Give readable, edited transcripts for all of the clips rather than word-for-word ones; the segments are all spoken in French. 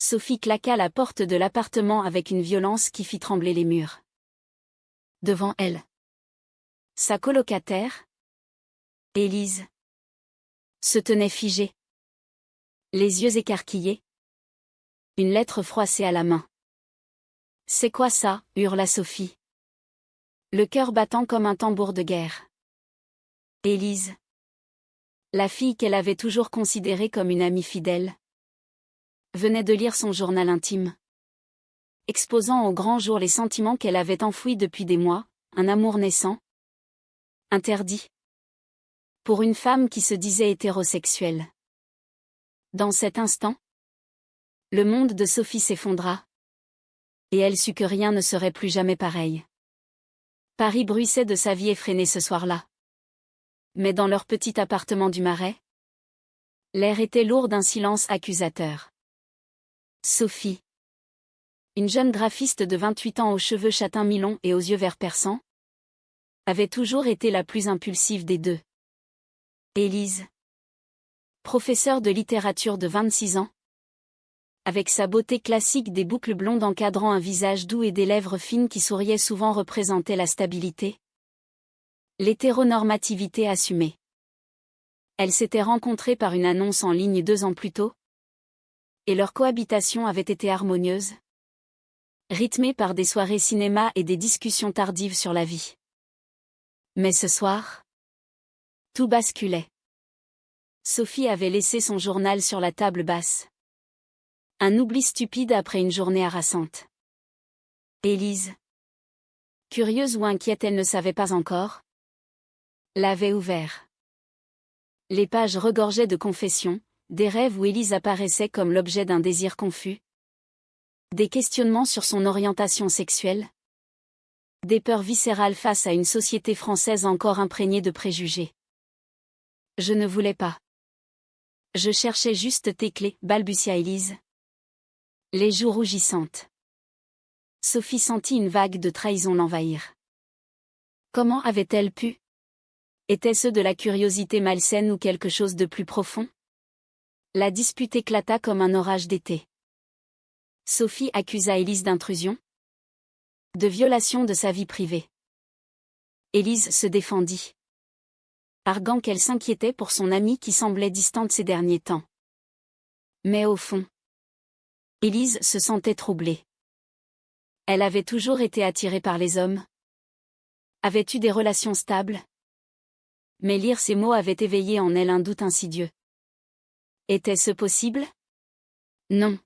Sophie claqua la porte de l'appartement avec une violence qui fit trembler les murs. Devant elle, sa colocataire, Élise, se tenait figée, les yeux écarquillés, une lettre froissée à la main. « C'est quoi ça ?» hurla Sophie, le cœur battant comme un tambour de guerre. Élise, la fille qu'elle avait toujours considérée comme une amie fidèle, venait de lire son journal intime, exposant au grand jour les sentiments qu'elle avait enfouis depuis des mois, un amour naissant, interdit, pour une femme qui se disait hétérosexuelle. Dans cet instant, le monde de Sophie s'effondra, et elle sut que rien ne serait plus jamais pareil. Paris bruissait de sa vie effrénée ce soir-là. Mais dans leur petit appartement du Marais, l'air était lourd d'un silence accusateur. Sophie, une jeune graphiste de 28 ans aux cheveux châtain mi-longs et aux yeux vert perçants, avait toujours été la plus impulsive des deux. Élise, professeure de littérature de 26 ans, avec sa beauté classique des boucles blondes encadrant un visage doux et des lèvres fines qui souriaient souvent représentaient la stabilité, l'hétéronormativité assumée. Elles s'étaient rencontrées par une annonce en ligne 2 ans plus tôt, et leur cohabitation avait été harmonieuse, rythmée par des soirées cinéma et des discussions tardives sur la vie. Mais ce soir, tout basculait. Sophie avait laissé son journal sur la table basse. Un oubli stupide après une journée harassante. Élise, curieuse ou inquiète, elle ne savait pas encore, l'avait ouvert. Les pages regorgeaient de confessions, des rêves où Élise apparaissait comme l'objet d'un désir confus, des questionnements sur son orientation sexuelle, des peurs viscérales face à une société française encore imprégnée de préjugés. Je ne voulais pas. Je cherchais juste tes clés, balbutia Élise, les joues rougissantes. Sophie sentit une vague de trahison l'envahir. Comment avait-elle pu? Était-ce de la curiosité malsaine ou quelque chose de plus profond? La dispute éclata comme un orage d'été. Sophie accusa Élise d'intrusion, de violation de sa vie privée. Élise se défendit, arguant qu'elle s'inquiétait pour son amie qui semblait distante ces derniers temps. Mais au fond, Élise se sentait troublée. Elle avait toujours été attirée par les hommes, avait eu des relations stables. Mais lire ces mots avait éveillé en elle un doute insidieux. Était-ce possible? Non,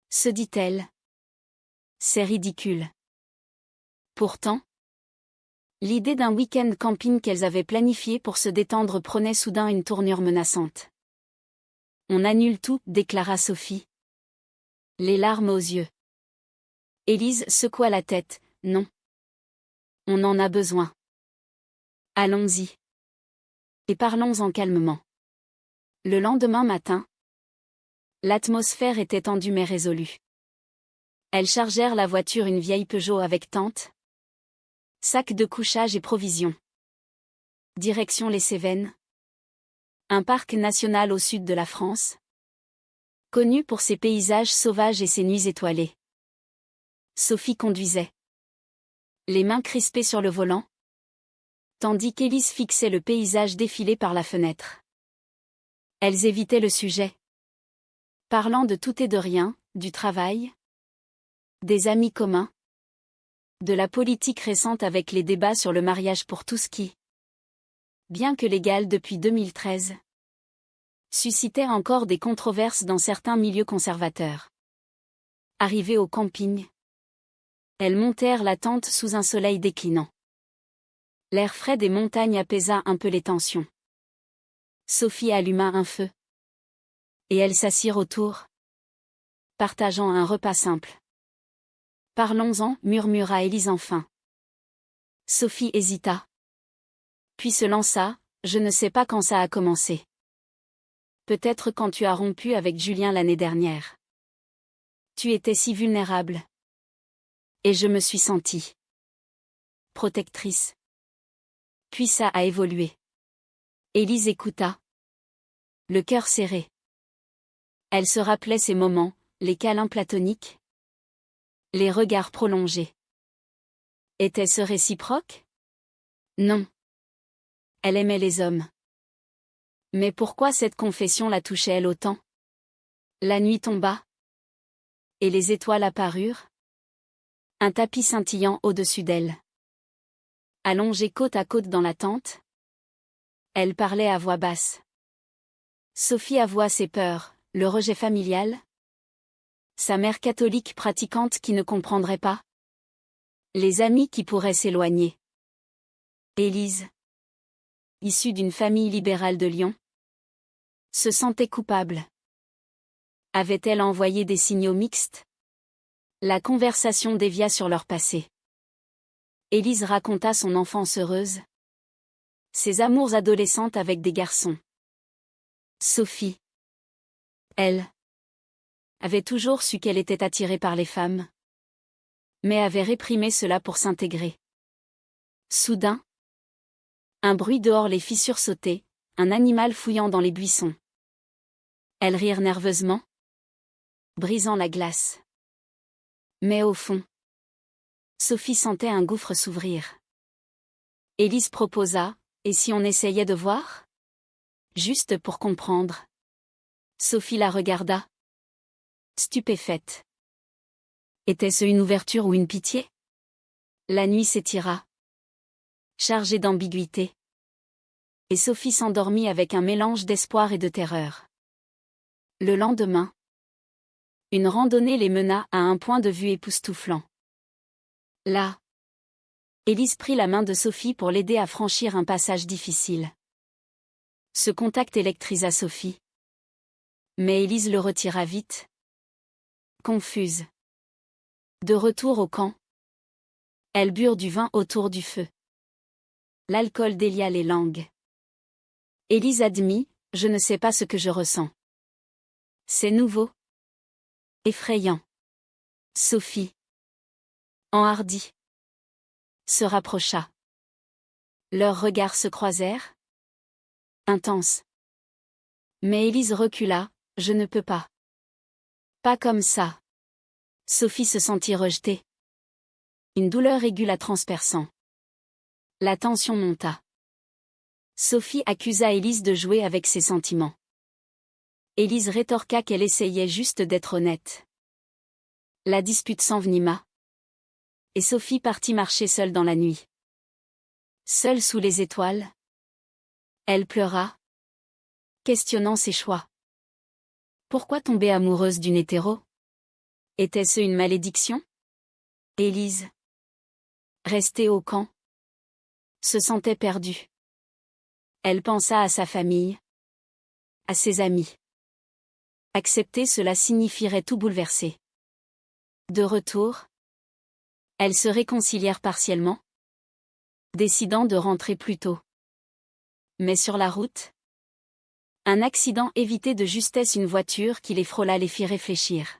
se dit-elle. C'est ridicule. Pourtant, l'idée d'un week-end camping qu'elles avaient planifié pour se détendre prenait soudain une tournure menaçante. On annule tout, déclara Sophie, les larmes aux yeux. Élise secoua la tête. Non. On en a besoin. Allons-y. Et parlons-en calmement. Le lendemain matin, l'atmosphère était tendue mais résolue. Elles chargèrent la voiture, une vieille Peugeot avec tente, sac de couchage et provisions. Direction les Cévennes, un parc national au sud de la France, connu pour ses paysages sauvages et ses nuits étoilées. Sophie conduisait, les mains crispées sur le volant, tandis qu'Élise fixait le paysage défilé par la fenêtre. Elles évitaient le sujet, parlant de tout et de rien, du travail, des amis communs, de la politique récente avec les débats sur le mariage pour tous qui, bien que légal depuis 2013, suscitait encore des controverses dans certains milieux conservateurs. Arrivées au camping, elles montèrent la tente sous un soleil déclinant. L'air frais des montagnes apaisa un peu les tensions. Sophie alluma un feu, et elles s'assirent autour, partageant un repas simple. Parlons-en, murmura Élise enfin. Sophie hésita, puis se lança. Je ne sais pas quand ça a commencé. Peut-être quand tu as rompu avec Julien l'année dernière. Tu étais si vulnérable. Et je me suis sentie protectrice. Puis ça a évolué. Élise écouta, le cœur serré. Elle se rappelait ces moments, Les câlins platoniques. Les regards prolongés. Était-ce réciproque? Non. Elle aimait les hommes. Mais pourquoi cette confession la touchait elle autant? La nuit tomba. Et les étoiles apparurent. Un tapis scintillant au-dessus d'elle. Allongée côte à côte dans la tente. Elle parlait à voix basse. Sophie avoua ses peurs, le rejet familial. Sa mère catholique pratiquante qui ne comprendrait pas. Les amis qui pourraient s'éloigner. Élise, issue d'une famille libérale de Lyon, se sentait coupable. Avait-elle envoyé des signaux mixtes? La conversation dévia sur leur passé. Élise raconta son enfance heureuse. Ses amours adolescentes avec des garçons. Sophie, elle, avait toujours su qu'elle était attirée par les femmes, mais avait réprimé cela pour s'intégrer. Soudain, un bruit dehors les fit sursauter, un animal fouillant dans les buissons. Elles rirent nerveusement, brisant la glace. Mais au fond, Sophie sentait un gouffre s'ouvrir. Élise proposa, et si on essayait de voir? Juste pour comprendre. Sophie la regarda. Stupéfaite. Était-ce une ouverture ou une pitié? La nuit s'étira. Chargée d'ambiguïté. Et Sophie s'endormit avec un mélange d'espoir et de terreur. Le lendemain, une randonnée les mena à un point de vue époustouflant. Là, Élise prit la main de Sophie pour l'aider à franchir un passage difficile. Ce contact électrisa Sophie. Mais Élise le retira vite. Confuse. De retour au camp, elles burent du vin autour du feu. L'alcool délia les langues. Élise admit, je ne sais pas ce que je ressens. C'est nouveau. Effrayant. Sophie, enhardie, se rapprocha. Leurs regards se croisèrent. Intense. Mais Élise recula, je ne peux pas. Pas comme ça. Sophie se sentit rejetée. Une douleur aiguë la transperçant. La tension monta. Sophie accusa Élise de jouer avec ses sentiments. Élise rétorqua qu'elle essayait juste d'être honnête. La dispute s'envenima. Et Sophie partit marcher seule dans la nuit. Seule sous les étoiles. Elle pleura, questionnant ses choix. Pourquoi tomber amoureuse d'une hétéro? Était-ce une malédiction? Élise, restée au camp, se sentait perdue. Elle pensa à sa famille, à ses amis. Accepter cela signifierait tout bouleverser. De retour, elles se réconcilièrent partiellement, décidant de rentrer plus tôt. Mais sur la route, un accident évitait de justesse une voiture qui les frôla les fit réfléchir.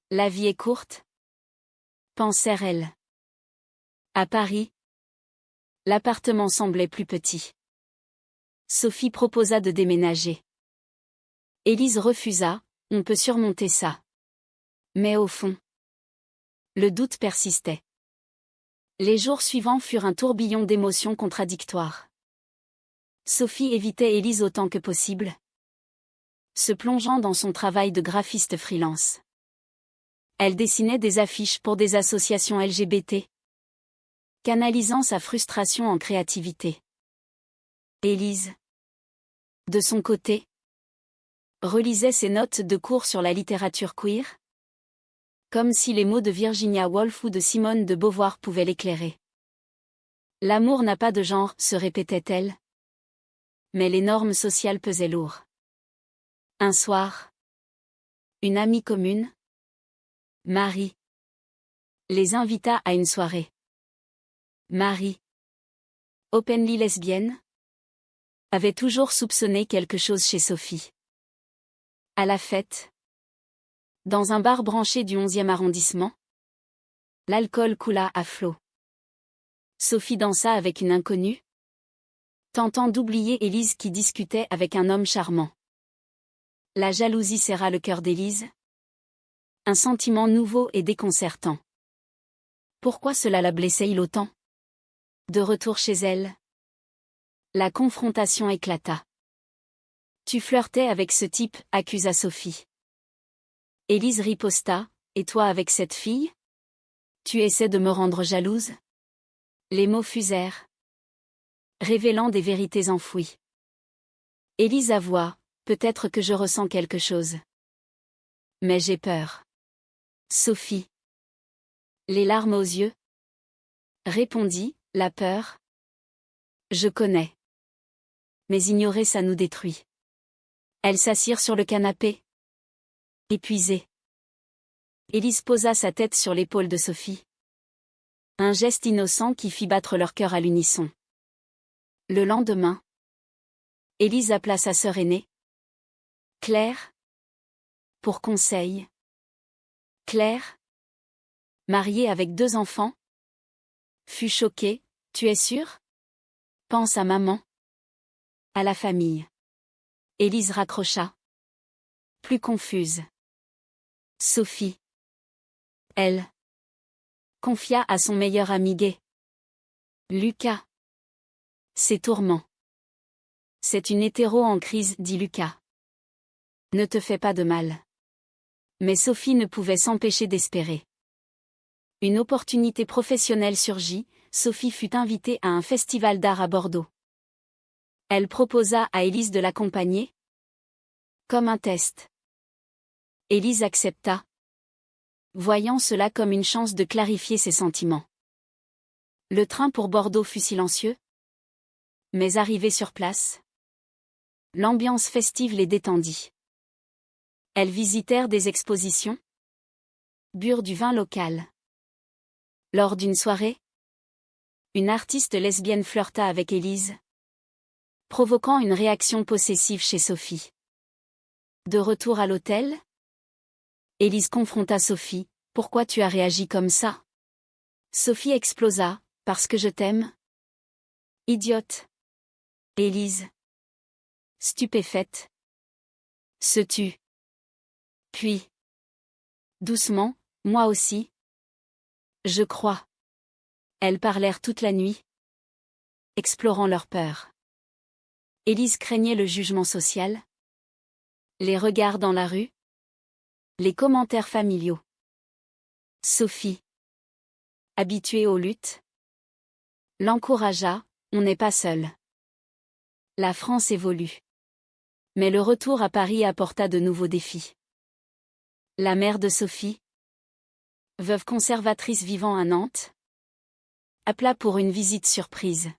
La vie est courte, pensèrent-elles. À Paris, l'appartement semblait plus petit. Sophie proposa de déménager. Élise refusa, on peut surmonter ça. Mais au fond, le doute persistait. Les jours suivants furent un tourbillon d'émotions contradictoires. Sophie évitait Élise autant que possible, se plongeant dans son travail de graphiste freelance. Elle dessinait des affiches pour des associations LGBT, canalisant sa frustration en créativité. Élise, de son côté, relisait ses notes de cours sur la littérature queer, comme si les mots de Virginia Woolf ou de Simone de Beauvoir pouvaient l'éclairer. L'amour n'a pas de genre, se répétait-elle. Mais les normes sociales pesaient lourd. Un soir, une amie commune, Marie, les invita à une soirée. Marie, openly lesbienne, avait toujours soupçonné quelque chose chez Sophie. À la fête, dans un bar branché du 11e arrondissement, l'alcool coula à flots. Sophie dansa avec une inconnue, tentant d'oublier Élise qui discutait avec un homme charmant. La jalousie serra le cœur d'Élise, Un sentiment nouveau et déconcertant. Pourquoi cela la blessait-il autant? De retour chez elle, la confrontation éclata. Tu flirtais avec ce type, accusa Sophie. Élise riposta, et toi avec cette fille? Tu essaies de me rendre jalouse? Les mots fusèrent, révélant des vérités enfouies. Élise avoua, peut-être que je ressens quelque chose. Mais j'ai peur. Sophie, les larmes aux yeux, répondit, la peur? Je connais. Mais ignorer ça nous détruit. Elles s'assirent sur le canapé. Épuisée. Élise posa sa tête sur l'épaule de Sophie. Un geste innocent qui fit battre leur cœur à l'unisson. Le lendemain, Élise appela sa sœur aînée. Claire. Pour conseil. Claire, mariée avec 2 enfants, fut choquée. Tu es sûre? Pense à maman. À la famille. Élise raccrocha. Plus confuse. Sophie. Elle. Confia à son meilleur ami gay. Lucas. Ses tourments. C'est une hétéro en crise, dit Lucas. Ne te fais pas de mal. Mais Sophie ne pouvait s'empêcher d'espérer. Une opportunité professionnelle surgit, Sophie fut invitée à un festival d'art à Bordeaux. Elle proposa à Élise de l'accompagner. Comme un test. Élise accepta, voyant cela comme une chance de clarifier ses sentiments. Le train pour Bordeaux fut silencieux. Mais arrivée sur place, l'ambiance festive les détendit. Elles visitèrent des expositions, burent du vin local. Lors d'une soirée, une artiste lesbienne flirta avec Élise, provoquant une réaction possessive chez Sophie. De retour à l'hôtel, Élise confronta Sophie. Pourquoi tu as réagi comme ça? Sophie explosa. Parce que je t'aime? Idiote. Élise, stupéfaite, se tut. Puis, doucement, moi aussi. Je crois. Elles parlèrent toute la nuit, explorant leur peur. Élise craignait le jugement social, les regards dans la rue, les commentaires familiaux. Sophie, habituée aux luttes, l'encouragea. On n'est pas seul. La France évolue. Mais le retour à Paris apporta de nouveaux défis. La mère de Sophie, veuve conservatrice vivant à Nantes, appela pour une visite surprise.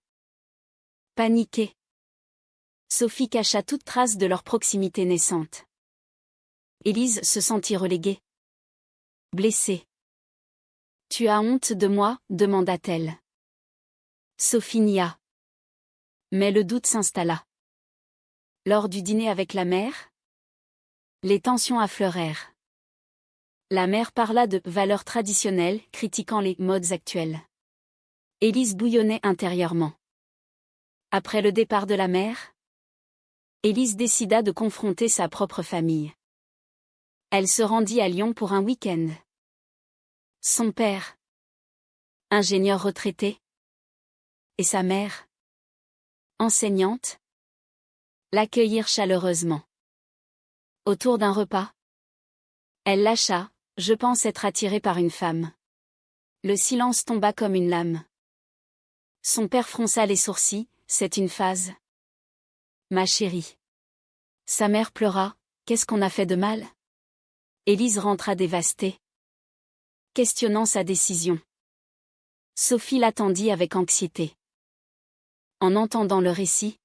Paniquée, Sophie cacha toute trace de leur proximité naissante. Élise se sentit reléguée. Blessée. Tu as honte de moi? Demanda-t-elle. Sophie nia. Mais le doute s'installa. Lors du dîner avec la mère, les tensions affleurèrent. La mère parla de valeurs traditionnelles, critiquant les modes actuels. Élise bouillonnait intérieurement. Après le départ de la mère, Élise décida de confronter sa propre famille. Elle se rendit à Lyon pour un week-end. Son père, ingénieur retraité, et sa mère, enseignante, l'accueillirent chaleureusement. Autour d'un repas, elle lâcha. Je pense être attirée par une femme. Le silence tomba comme une lame. Son père fronça les sourcils. C'est une phase. Ma chérie. Sa mère pleura. Qu'est-ce qu'on a fait de mal? Élise rentra dévastée, questionnant sa décision. Sophie l'attendit avec anxiété. En entendant le récit,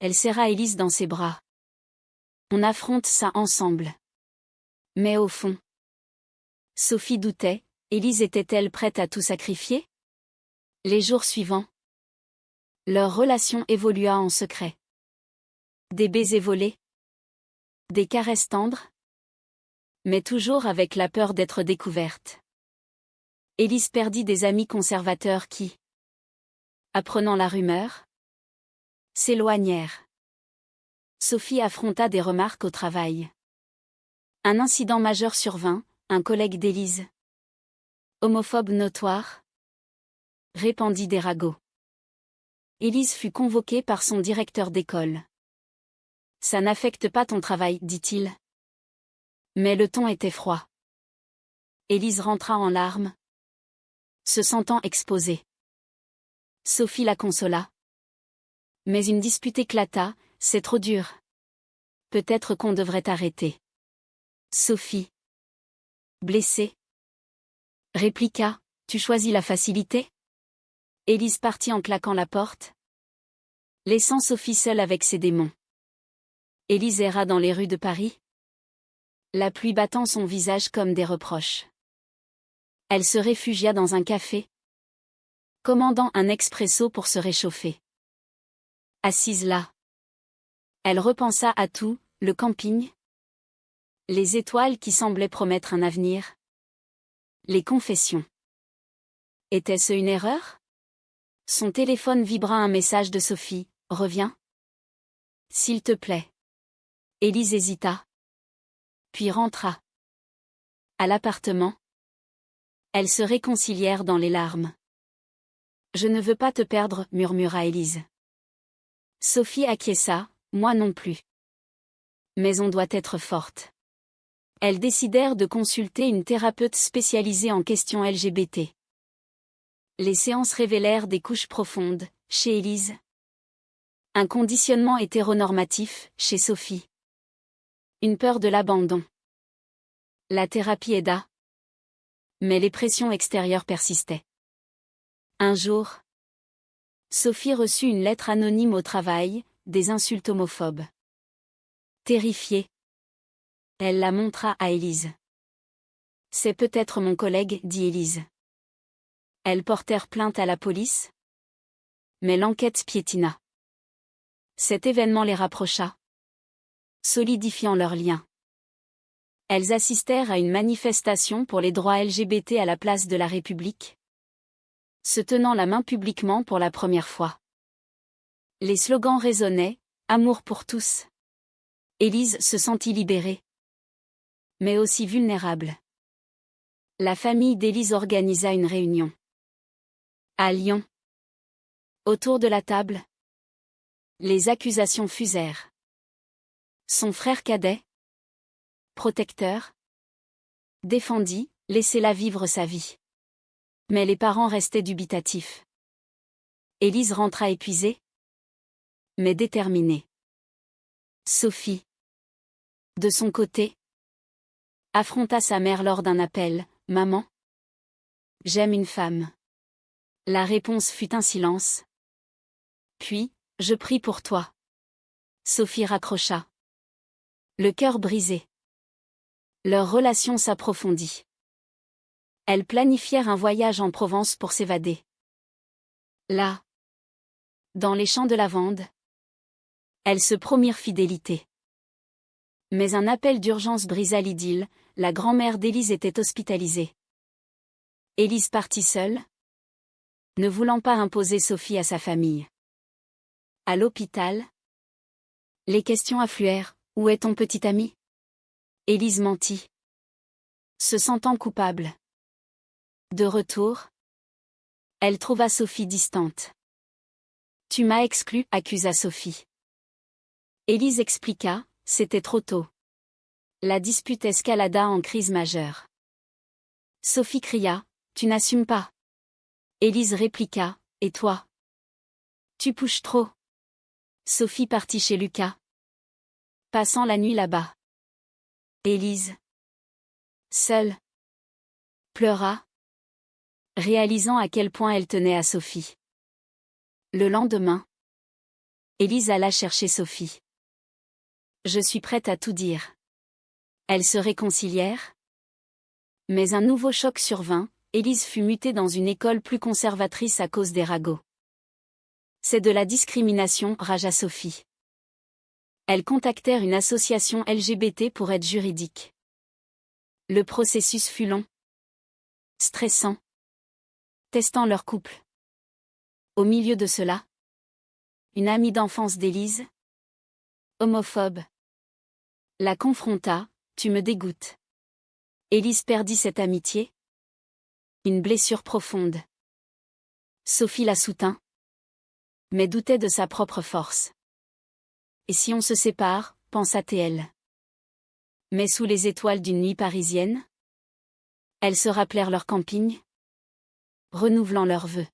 elle serra Élise dans ses bras. On affronte ça ensemble. Mais au fond, Sophie doutait. Élise était-elle prête à tout sacrifier? Les jours suivants, leur relation évolua en secret. Des baisers volés, des caresses tendres, mais toujours avec la peur d'être découverte. Élise perdit des amis conservateurs qui, apprenant la rumeur, s'éloignèrent. Sophie affronta des remarques au travail. Un incident majeur survint, un collègue d'Élise. Homophobe notoire, répandit des ragots. Élise fut convoquée par son directeur d'école. Ça n'affecte pas ton travail, dit-il. Mais le ton était froid. Élise rentra en larmes, se sentant exposée. Sophie la consola. Mais une dispute éclata, c'est trop dur. Peut-être qu'on devrait arrêter. Sophie, blessée, répliqua, tu choisis la facilité? Élise partit en claquant la porte, laissant Sophie seule avec ses démons. Élise erra dans les rues de Paris, la pluie battant son visage comme des reproches. Elle se réfugia dans un café, commandant un expresso pour se réchauffer. Assise là, elle repensa à tout, le camping, les étoiles qui semblaient promettre un avenir, les confessions. Était-ce une erreur? Son téléphone vibra un message de Sophie, « Reviens. S'il te plaît. » Élise hésita, puis rentra. À l'appartement, elles se réconcilièrent dans les larmes. « Je ne veux pas te perdre, » murmura Élise. Sophie acquiesça, « Moi non plus. Mais on doit être forte. » Elles décidèrent de consulter une thérapeute spécialisée en questions LGBT. Les séances révélèrent des couches profondes, chez Élise. Un conditionnement hétéronormatif, chez Sophie. Une peur de l'abandon. La thérapie aida. Mais les pressions extérieures persistaient. Un jour, Sophie reçut une lettre anonyme au travail, des insultes homophobes. Terrifiée, elle la montra à Élise. « C'est peut-être mon collègue, » dit Élise. Elles portèrent plainte à la police, mais l'enquête piétina. Cet événement les rapprocha, solidifiant leurs liens. Elles assistèrent à une manifestation pour les droits LGBT à la place de la République, se tenant la main publiquement pour la première fois. Les slogans résonnaient, « Amour pour tous ». Élise se sentit libérée, mais aussi vulnérable. La famille d'Élise organisa une réunion. À Lyon. Autour de la table, les accusations fusèrent. Son frère cadet, protecteur, défendit, laissez-la vivre sa vie. Mais les parents restaient dubitatifs. Élise rentra épuisée, mais déterminée. Sophie, de son côté, affronta sa mère lors d'un appel, « Maman, j'aime une femme. » La réponse fut un silence. Puis, « Je prie pour toi. » Sophie raccrocha. Le cœur brisé. Leur relation s'approfondit. Elles planifièrent un voyage en Provence pour s'évader. Là, dans les champs de lavande, elles se promirent fidélité. Mais un appel d'urgence brisa l'idylle, la grand-mère d'Élise était hospitalisée. Élise partit seule, ne voulant pas imposer Sophie à sa famille. À l'hôpital, les questions affluèrent, « Où est ton petit ami ?» Élise mentit, se sentant coupable. De retour, elle trouva Sophie distante. « Tu m'as exclue, » accusa Sophie. Élise expliqua, c'était trop tôt. La dispute escalada en crise majeure. Sophie cria, « Tu n'assumes pas. » Élise répliqua, « Et toi? Tu pushes trop. » Sophie partit chez Lucas, passant la nuit là-bas. Élise, seule, pleura, réalisant à quel point elle tenait à Sophie. Le lendemain, Élise alla chercher Sophie. « Je suis prête à tout dire. » Elles se réconcilièrent. Mais un nouveau choc survint, Élise fut mutée dans une école plus conservatrice à cause des ragots. C'est de la discrimination, ragea Sophie. Elles contactèrent une association LGBT pour aide juridique. Le processus fut long, stressant, testant leur couple. Au milieu de cela, une amie d'enfance d'Élise, homophobe, la confronta, Tu me dégoûtes. Élise perdit cette amitié. Une blessure profonde. Sophie la soutint, mais doutait de sa propre force. Et si on se sépare, pensa-t-elle. Mais sous les étoiles d'une nuit parisienne, elles se rappelèrent leur camping, renouvelant leurs vœux.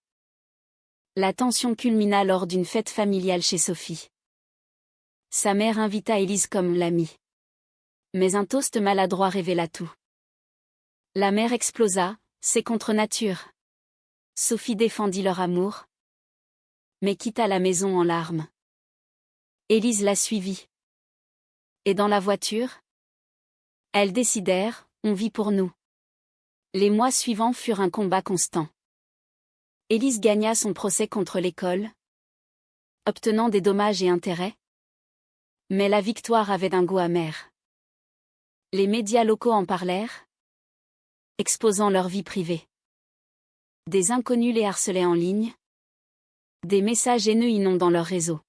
La tension culmina lors d'une fête familiale chez Sophie. Sa mère invita Élise comme l'amie. Mais un toast maladroit révéla tout. La mère explosa, c'est contre nature. Sophie défendit leur amour, mais quitta la maison en larmes. Élise la suivit. Et dans la voiture, elles décidèrent, on vit pour nous. Les mois suivants furent un combat constant. Élise gagna son procès contre l'école, obtenant des dommages et intérêts. Mais la victoire avait un goût amer. Les médias locaux en parlèrent, exposant leur vie privée. Des inconnus les harcelaient en ligne. Des messages haineux inondant leur réseau.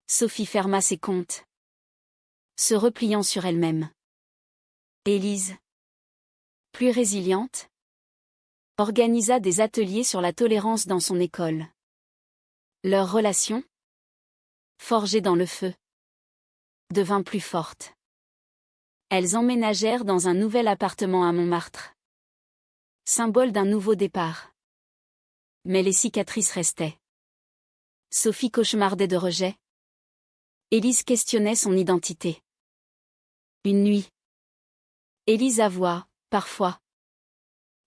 Sophie ferma ses comptes, se repliant sur elle-même. Élise, plus résiliente, organisa des ateliers sur la tolérance dans son école. Leur relation, forgée dans le feu, devint plus forte. Elles emménagèrent dans un nouvel appartement à Montmartre. Symbole d'un nouveau départ. Mais les cicatrices restaient. Sophie cauchemardait de rejet. Élise questionnait son identité. Une nuit. Élise avoua, parfois.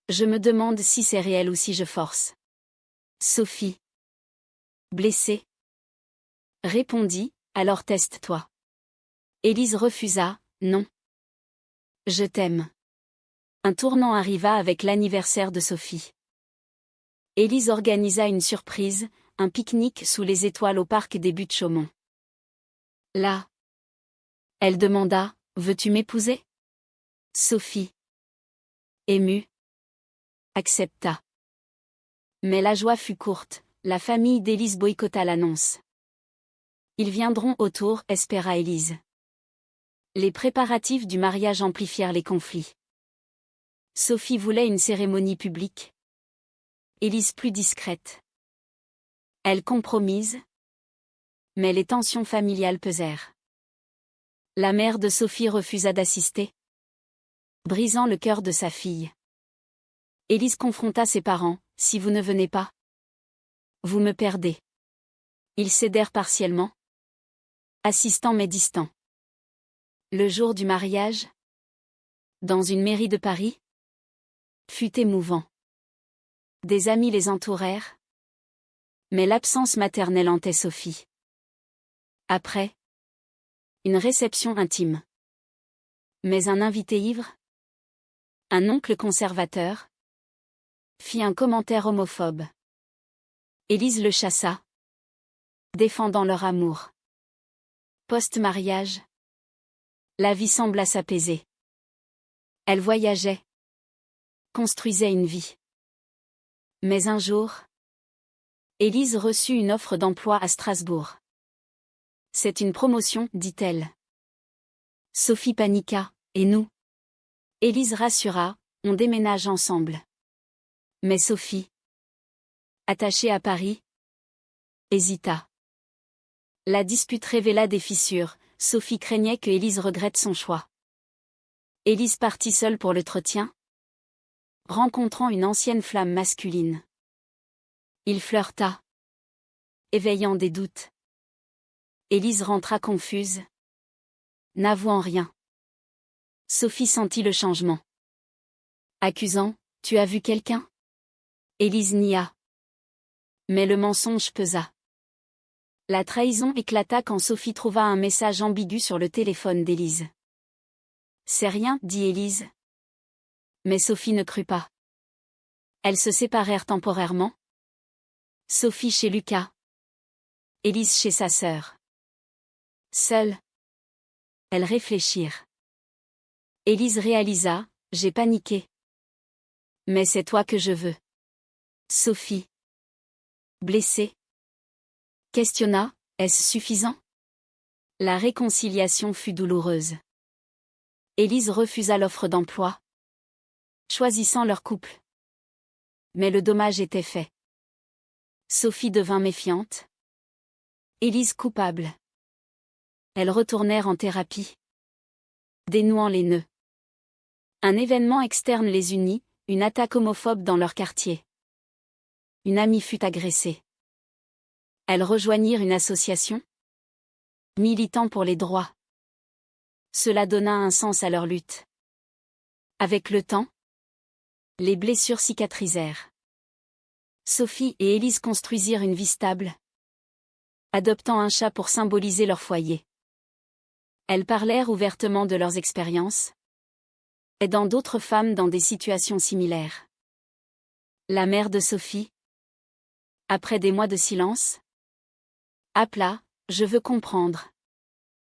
Je me demande si c'est réel ou si je force. Sophie, blessée, répondit, alors teste-toi. Élise refusa, non. Je t'aime. Un tournant arriva avec l'anniversaire de Sophie. Élise organisa une surprise, un pique-nique sous les étoiles au parc des Buttes-Chaumont. Là, elle demanda, veux-tu m'épouser? Sophie, émue, accepta. Mais la joie fut courte, la famille d'Élise boycotta l'annonce. Ils viendront autour, espéra Élise. Les préparatifs du mariage amplifièrent les conflits. Sophie voulait une cérémonie publique. Élise plus discrète. Elle compromise. Mais les tensions familiales pesèrent. La mère de Sophie refusa d'assister, brisant le cœur de sa fille. Élise confronta ses parents, si vous ne venez pas, vous me perdez. Ils cédèrent partiellement, assistant mais distant. Le jour du mariage, dans une mairie de Paris, fut émouvant. Des amis les entourèrent, mais l'absence maternelle hantait Sophie. Après, une réception intime. Mais un invité ivre, un oncle conservateur, fit un commentaire homophobe. Élise le chassa, défendant leur amour. Post-mariage, la vie sembla s'apaiser. Elle voyageait, construisait une vie. Mais un jour, Élise reçut une offre d'emploi à Strasbourg. C'est une promotion, dit-elle. Sophie paniqua, et nous? Élise rassura, on déménage ensemble. Mais Sophie, attachée à Paris, hésita. La dispute révéla des fissures, Sophie craignait que Élise regrette son choix. Élise partit seule pour l'entretien, rencontrant une ancienne flamme masculine. Il flirta, éveillant des doutes. Élise rentra confuse, n'avouant rien. Sophie sentit le changement. Accusant, tu as vu quelqu'un? Élise nia. Mais le mensonge pesa. La trahison éclata quand Sophie trouva un message ambigu sur le téléphone d'Élise. C'est rien, dit Élise. Mais Sophie ne crut pas. Elles se séparèrent temporairement. Sophie chez Lucas. Élise chez sa sœur. Seules, elles réfléchirent. Élise réalisa, j'ai paniqué. Mais c'est toi que je veux. Sophie, blessée, questionna, est-ce suffisant? La réconciliation fut douloureuse. Élise refusa l'offre d'emploi, choisissant leur couple. Mais le dommage était fait. Sophie devint méfiante. Élise coupable. Elles retournèrent en thérapie, dénouant les nœuds. Un événement externe les unit, une attaque homophobe dans leur quartier. Une amie fut agressée. Elles rejoignirent une association, militant pour les droits. Cela donna un sens à leur lutte. Avec le temps, les blessures cicatrisèrent. Sophie et Élise construisirent une vie stable, adoptant un chat pour symboliser leur foyer. Elles parlèrent ouvertement de leurs expériences, aidant d'autres femmes dans des situations similaires. La mère de Sophie, après des mois de silence, appela « Je veux comprendre ».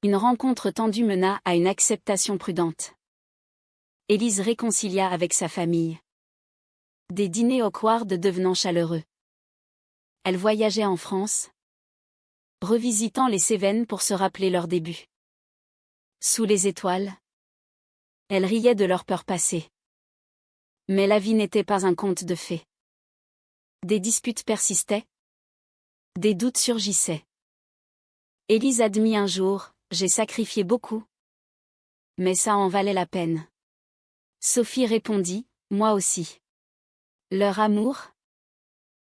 Une rencontre tendue mena à une acceptation prudente. Élise réconcilia avec sa famille. Des dîners awkward devenant chaleureux. Elle voyageait en France, revisitant les Cévennes pour se rappeler leurs débuts. Sous les étoiles, elle riait de leurs peurs passées. Mais la vie n'était pas un conte de fées. Des disputes persistaient, des doutes surgissaient. Élise admit un jour « J'ai sacrifié beaucoup, mais ça en valait la peine ». Sophie répondit « Moi aussi ». Leur amour,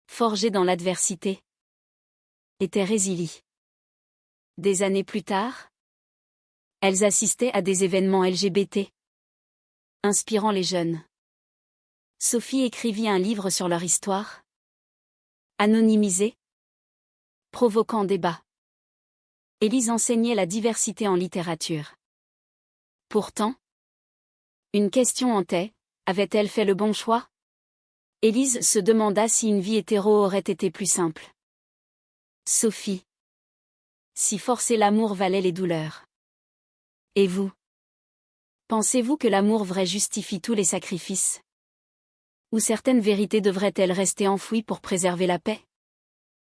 forgé dans l'adversité, était résili. Des années plus tard, elles assistaient à des événements LGBT, inspirant les jeunes. Sophie écrivit un livre sur leur histoire, anonymisé, provoquant débat. Élise enseignait la diversité en littérature. Pourtant, une question hantait, avait-elle fait le bon choix? Élise se demanda si une vie hétéro aurait été plus simple. Sophie. Si forcer l'amour valait les douleurs. Et vous? Pensez-vous que l'amour vrai justifie tous les sacrifices? Ou certaines vérités devraient-elles rester enfouies pour préserver la paix?